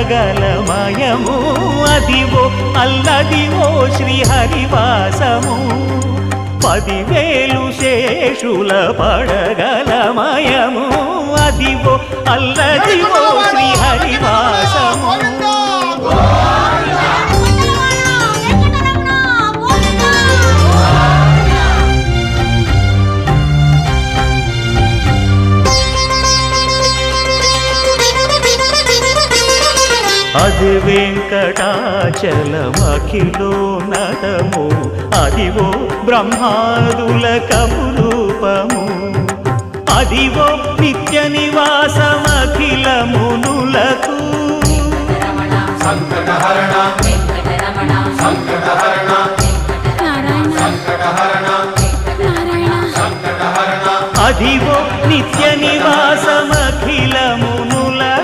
పడగలమయము అదివో అల్లదివో శ్రీహరివాసము 10,000 శేషుల పడగలమయము అదివో అల్లదివో శ్రీహరివాసము అది వెంకటాచలమఖిలోన్నతము అదివో బ్రహ్మాదుల కపురూపము అదివో నిత్య నివాసమఖిల మునులకు సంకటహరణ